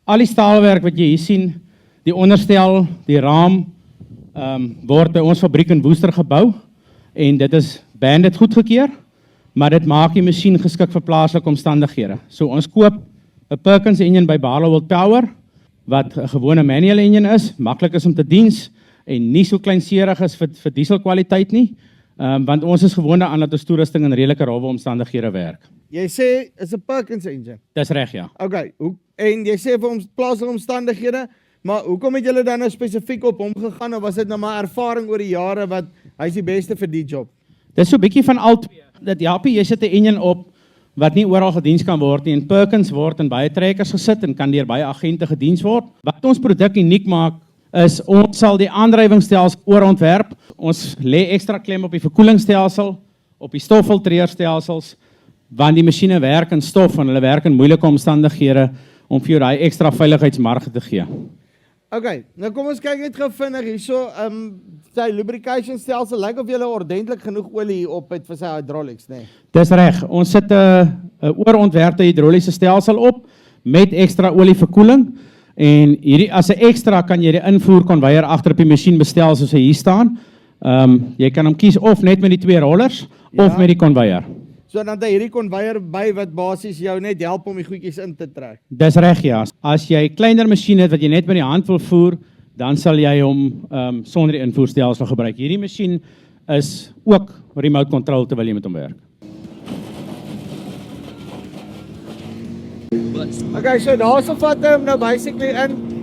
Al die staalwerk wat jy hier sien, die onderstel, die raam, word by ons fabriek in Woester gebou, en dit is Bandit goedgekeur, maar dit maak die masjien geskik vir plaaslike omstandighede. So ons koop 'n Perkins engine by Barloworld Power, wat 'n gewone manual engine is, maklik is om te diens, en nie so kleinserig is vir dieselkwaliteit nie, want ons is gewoond aan dat ons toerusting in redelike rowwe omstandighede werk. Jy sê, is 'n Perkins engine. Dis reg, ja. Okay, en jy sê vir ons plaaslike omstandighede, maar hoekom het julle dan nou spesifiek op hom gegaan, of was dit nou maar ervaring oor die jare, wat hy is die beste vir die job? Dis so 'n bietjie van al twee. Dit help jy sit 'n engine op, wat nie oral gediens kan word nie, en Perkins word in baie trekkers gesit, en kan deur baie agente gediens word. Wat ons produk uniek maak, is ons sal die aandrywingsstelsel oorontwerp. Ons lê ekstra klem op die verkoelingsstelsel, op die stoffiltreerstelsels, want die masjiene werk in stof, en hulle werk in moeilike omstandighede, om vir jou daai ekstra veiligheidsmarge te gee. Okay, nou kom ons kyk net gou vinnig hierso, sy lubrication stelsel, lyk of julle ordentlik genoeg olie hier op het vir sy hydraulics, nee? Dis reg, ons sit 'n oorontwerpte hidroliese stelsel op, met ekstra olieverkoeling, en hierdie as 'n ekstra kan jy die invoerkonveier agter op die masjien bestel soos hy hier staan. Jy kan hom kies of net met die 2 rollers, of met die konveier. So dan het hy hierdie konveier by wat basies jou net help om die goedjies in te trek. Dis reg, ja. As jy kleiner masjien het wat jy net met die hand wil voer, dan sal jy hom sonder die invoerstelsel gebruik. Hierdie masjien is ook remote control terwyl jy met hom werk. Okay, so daarso vat hom nou basically in.